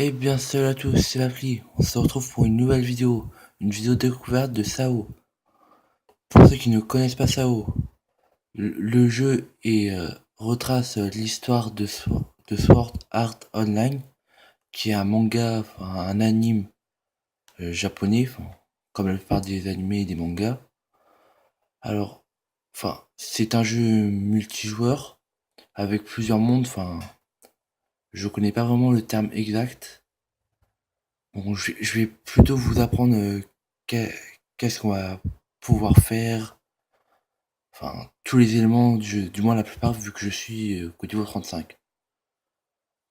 Eh bien salut à tous, c'est l'Appli. On se retrouve pour une vidéo découverte de SAO. Pour ceux qui ne connaissent pas SAO, le jeu retrace l'histoire de Sword Art Online, qui est un manga, enfin, un anime japonais, enfin, comme la plupart des animés et des mangas. Alors, enfin, c'est un jeu multijoueur avec plusieurs mondes. Enfin, je connais pas vraiment le terme exact. Bon, je vais plutôt vous apprendre qu'est- qu'est-ce qu'on va pouvoir faire, enfin, tous les éléments du jeu, du moins la plupart, vu que je suis qu'au niveau 35.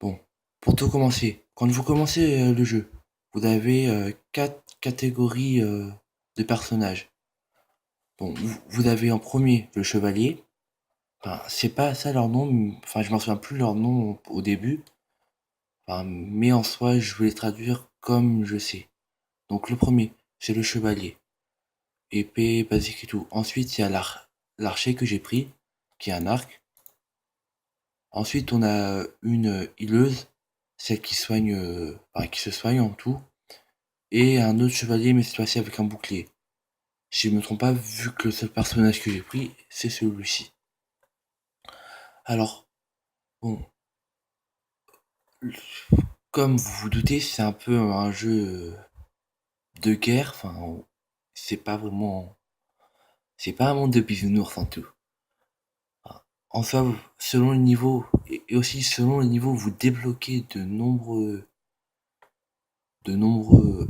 Bon, pour tout commencer, quand vous commencez le jeu, vous avez quatre catégories de personnages. Bon, vous avez en premier le chevalier. Enfin, c'est pas ça leur nom, enfin, je m'en souviens plus leur nom au début. Enfin, mais en soi, je vais les traduire comme je sais. Donc le premier, c'est le chevalier. Épée basique et tout. Ensuite, il y a l'archer que j'ai pris, qui est un arc. Ensuite, on a une healeuse, celle qui soigne, enfin, qui se soigne en tout. Et un autre chevalier, mais cette fois-ci avec un bouclier. Si je me trompe pas, vu que le seul personnage que j'ai pris, c'est celui-ci. Alors, bon, comme vous vous doutez, c'est un peu un jeu de guerre. Enfin, c'est pas vraiment, c'est pas un monde de bisounours en tout. En soi, selon le niveau, et aussi selon le niveau, vous débloquez de nombreux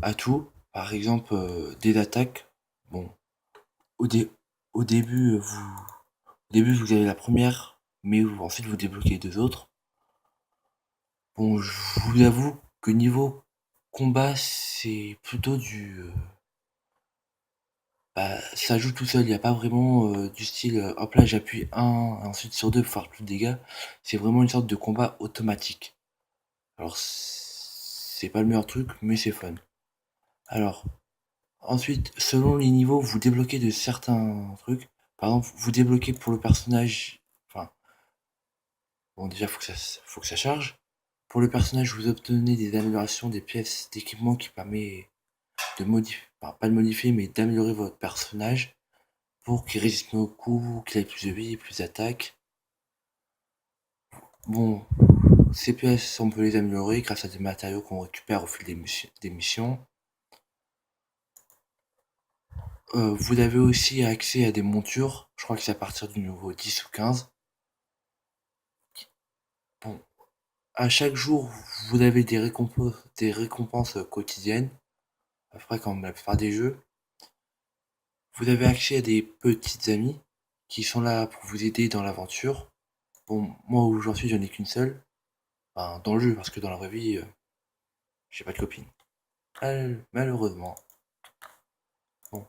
atouts. Par exemple, des attaques. Bon, au, dé- au début, vous avez la première, mais ensuite vous débloquez les deux autres. Bon, je vous avoue que niveau combat, c'est plutôt bah, ça joue tout seul. Il n'y a pas vraiment du style, hop là, j'appuie un, ensuite sur deux pour faire plus de dégâts. C'est vraiment une sorte de combat automatique. Alors, c'est pas le meilleur truc, mais c'est fun. Alors, ensuite, selon les niveaux, vous débloquez de certains trucs. Par exemple, vous débloquez pour le personnage. Enfin, bon, déjà, faut que ça charge. Pour le personnage, vous obtenez des améliorations, des pièces d'équipement qui permet de modifier, enfin, pas de modifier, mais d'améliorer votre personnage pour qu'il résiste mieux aux coups, qu'il ait plus de vie, plus d'attaque. Bon, ces pièces, on peut les améliorer grâce à des matériaux qu'on récupère au fil des missions. Vous avez aussi accès à des montures, je crois que c'est à partir du niveau 10 ou 15. Bon, à chaque jour, vous avez des récompenses quotidiennes, à peu près comme la plupart des jeux. Vous avez accès à des petites amies qui sont là pour vous aider dans l'aventure. Bon, moi où j'en suis, j'en ai qu'une seule. Enfin, dans le jeu, parce que dans la vraie vie, j'ai pas de copine. Malheureusement. Bon.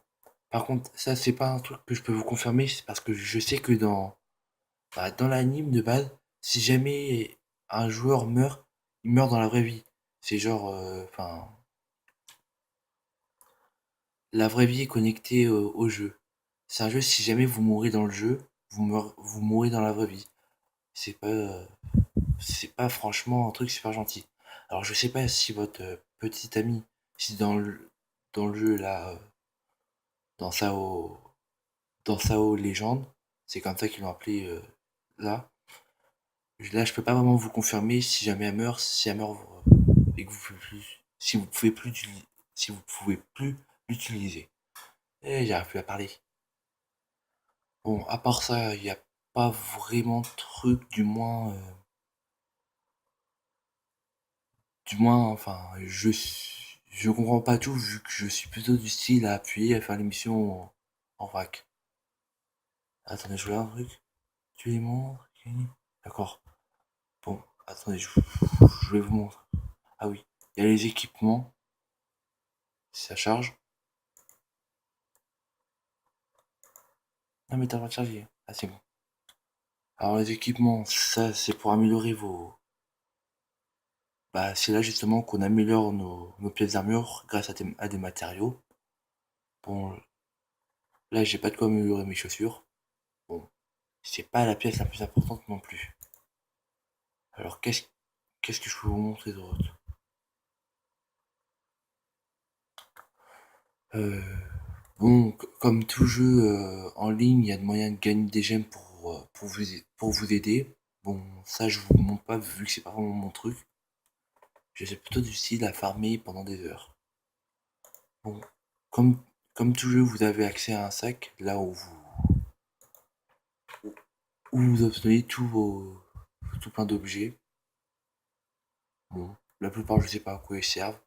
Par contre, ça, c'est pas un truc que je peux vous confirmer, c'est parce que je sais que dans l'anime de base, si jamais un joueur meurt, il meurt dans la vraie vie. C'est genre, enfin, la vraie vie est connectée au jeu. C'est un jeu, si jamais vous mourrez dans le jeu, vous mourrez dans la vraie vie. C'est pas franchement un truc super gentil. Alors je sais pas si votre petit ami, si dans le jeu là, dans Sao, dans Sao Légende, c'est comme ça qu'ils l'ont appelé là. Là, je peux pas vraiment vous confirmer si jamais elle meurt, si elle meurt et que vous pouvez plus, si vous pouvez plus l'utiliser. Et j'arrive plus à parler. Bon, à part ça, il n'y a pas vraiment de truc, du moins, enfin, je comprends pas tout vu que je suis plutôt du style à appuyer, à faire l'émission en vrac. Attendez, je regarde un truc. Tu les montres, ok. D'accord. Bon, attendez, je vais vous montrer. Ah oui, il y a les équipements, si ça charge. Non mais t'as pas de charger. Ah c'est bon. Alors les équipements, ça c'est pour améliorer vos. Bah c'est là justement qu'on améliore nos pièces d'armure grâce à des matériaux. Bon, là j'ai pas de quoi améliorer mes chaussures. Bon, c'est pas la pièce la plus importante non plus. Alors qu'est-ce que je peux vous montrer d'autre? Euh, bon, comme tout jeu en ligne, il y a de moyens de gagner des gemmes pour vous aider. Bon, ça je vous montre pas vu que c'est pas vraiment mon truc. Je suis plutôt du style à farmer pendant des heures. Bon, comme, comme tout jeu, vous avez accès à un sac, là où vous obtenez tout plein d'objets. Bon, la plupart je sais pas à quoi ils servent.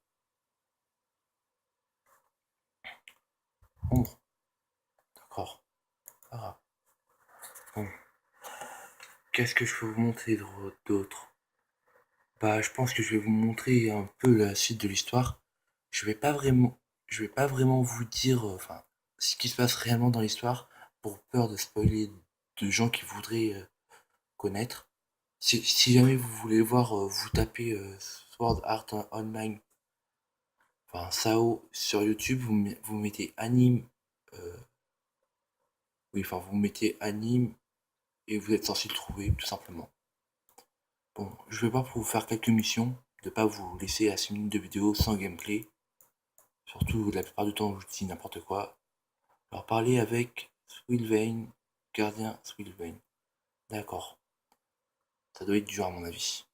Bon, d'accord. Ah, bon, qu'est-ce que je peux vous montrer d'autre? Bah, je pense que je vais vous montrer un peu la suite de l'histoire. Je vais pas vraiment, je vais pas vraiment vous dire, enfin, ce qui se passe réellement dans l'histoire, pour peur de spoiler de gens qui voudraient connaître. Si jamais vous voulez voir, vous tapez Sword Art Online, enfin SAO sur YouTube, vous mettez anime, euh, oui, enfin vous mettez anime et vous êtes censé le trouver tout simplement. Bon, je vais voir pour vous faire quelques missions, de pas vous laisser à 6 minutes de vidéo sans gameplay. Surtout la plupart du temps je dis n'importe quoi. Alors parler avec Sylvain, gardien Sylvain. D'accord, ça doit être dur à mon avis.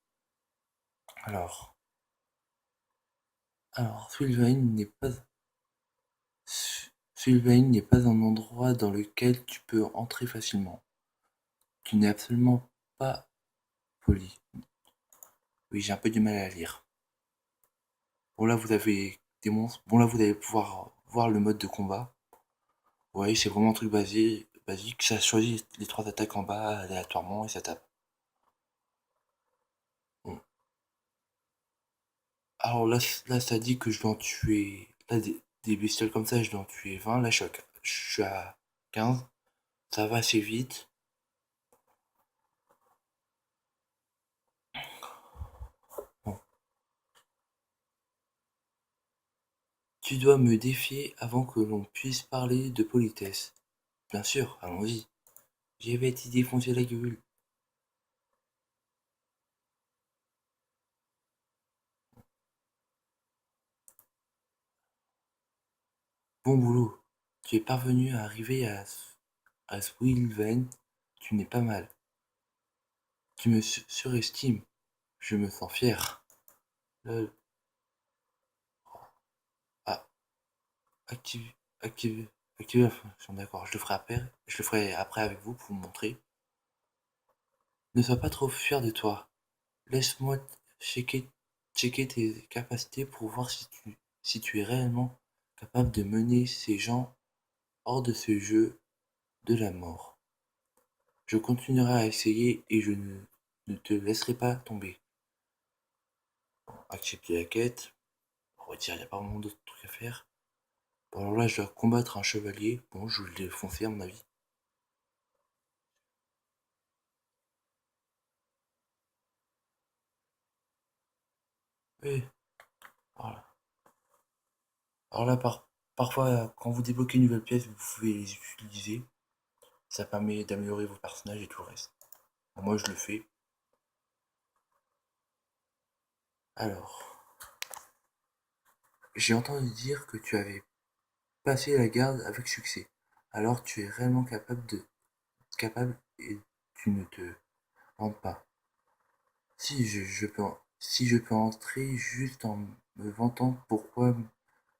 Alors, alors Sylvain n'est pas Sylvain n'est pas un endroit dans lequel tu peux entrer facilement. Tu n'es absolument pas poli. Oui, j'ai un peu du mal à lire. Bon là vous avez des monstres. Bon là vous allez pouvoir voir le mode de combat. Vous voyez, c'est vraiment un truc basique. Ça choisit les trois attaques en bas aléatoirement et ça tape. Bon. Alors là ça dit que je dois en tuer. Là des bestioles comme ça je dois en tuer 20. Là je suis à 15. Ça va assez vite. Bon. Tu dois me défier avant que l'on puisse parler de politesse. Bien sûr, allons-y. Je vais t'y défoncer la gueule. Bon boulot. Tu es parvenu à arriver à Swilven. Tu n'es pas mal. Tu me surestimes. Je me sens fier. Lol. Ah, active, active, active la fonction. D'accord, je le ferai après avec vous pour vous montrer. Ne sois pas trop fier de toi. Laisse-moi checker, checker tes capacités pour voir si tu es réellement capable de mener ces gens hors de ce jeu de la mort. Je continuerai à essayer et ne te laisserai pas tomber. Accepter la quête. On va dire, il n'y a pas vraiment d'autres trucs à faire. Bon, alors là, je dois combattre un chevalier. Bon, je vais le défoncer à mon avis. Oui, voilà. Alors là, parfois, quand vous débloquez une nouvelle pièce, vous pouvez les utiliser. Ça permet d'améliorer vos personnages et tout le reste. Bon, moi, je le fais. Alors, j'ai entendu dire que tu avais passé la garde avec succès. Alors, tu es réellement capable et tu ne te vantes pas. Si je peux entrer juste en me vantant, pourquoi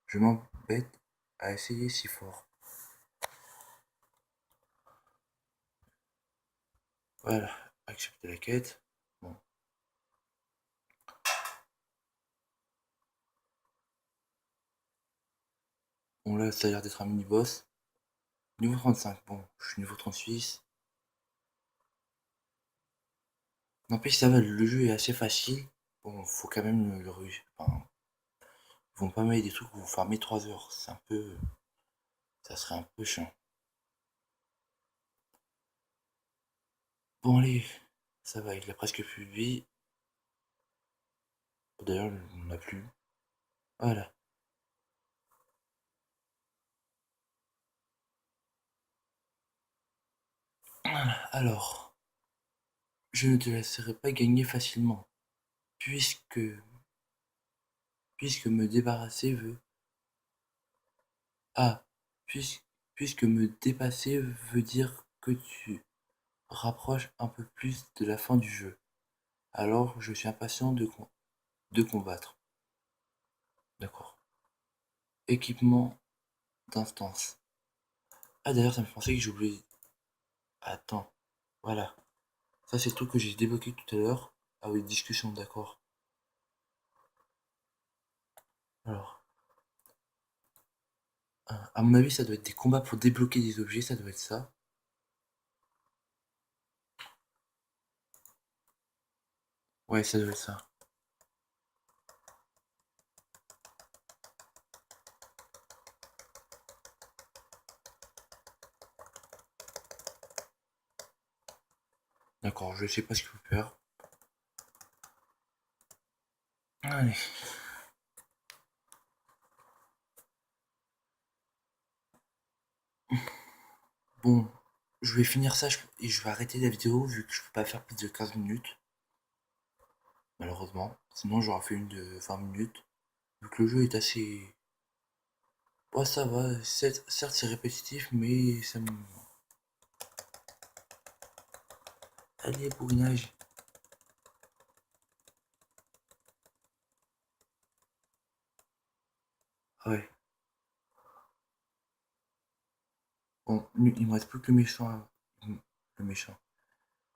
je m'embête à essayer si fort? Voilà, accepter la quête. Bon, bon là, ça a l'air d'être un mini-boss. Niveau 35, bon, je suis niveau 36. N'empêche, ça va, le jeu est assez facile. Bon, faut quand même enfin, ils vont pas mettre des trucs où vous farmez 3 heures. C'est un peu. Ça serait un peu chiant. Bon, allez, ça va, il a presque plus de vie. D'ailleurs, on n'a plus. Voilà. Alors, je ne te laisserai pas gagner facilement, puisque, puisque me débarrasser veut Ah, puisque me dépasser veut dire que tu rapproches un peu plus de la fin du jeu. Alors je suis impatient de combattre. D'accord. Équipement d'instance. Ah d'ailleurs ça me fait penser que j'ai oublié. Attends. Voilà. Ça c'est le truc que j'ai débloqué tout à l'heure. Ah oui, discussion, d'accord. Alors, à mon avis ça doit être des combats pour débloquer des objets, ça doit être ça. Ouais, ça doit être ça. D'accord, je sais pas ce qu'il faut faire. Allez. Bon, je vais finir ça et je vais arrêter la vidéo vu que je peux pas faire plus de 15 minutes. Malheureusement. Sinon j'aurais fait une de 20 minutes. Vu que le jeu est assez... Ouais, ça va. Certes c'est répétitif, mais ça me... Allez, bourrinage. Ouais. Bon, il me reste plus que le méchant Le méchant.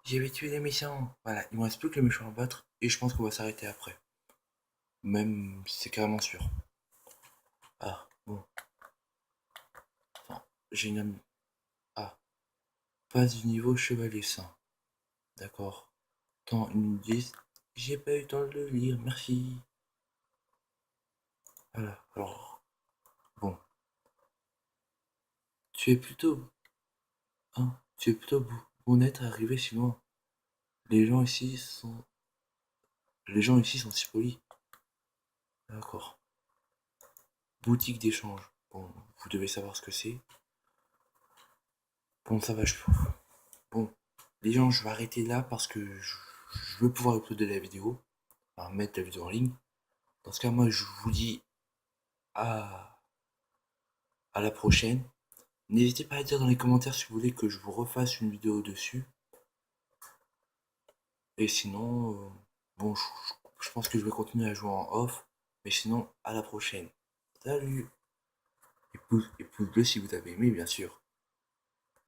J'avais tué les méchants. Voilà, il me reste plus que le méchant à battre. Et je pense qu'on va s'arrêter après. Même si c'est carrément sûr. Ah, bon. Attends, j'ai une... Ah, pas du niveau chevalier saint. D'accord. Attends, ils me disent... J'ai pas eu le temps de le lire, merci. Voilà, alors... Bon. Tu es plutôt... Hein, tu es plutôt honnête à arriver, sinon... Les gens ici sont... Les gens ici sont si polis. D'accord. Boutique d'échange. Bon, vous devez savoir ce que c'est. Bon, ça va, je... Bon, les gens, je vais arrêter là parce que je veux pouvoir uploader la vidéo. Enfin, mettre la vidéo en ligne. Dans ce cas, moi, je vous dis à, à la prochaine. N'hésitez pas à dire dans les commentaires si vous voulez que je vous refasse une vidéo dessus. Et sinon, bon, je pense que je vais continuer à jouer en off. Mais sinon, à la prochaine. Salut! Et pouce bleu si vous avez aimé, bien sûr.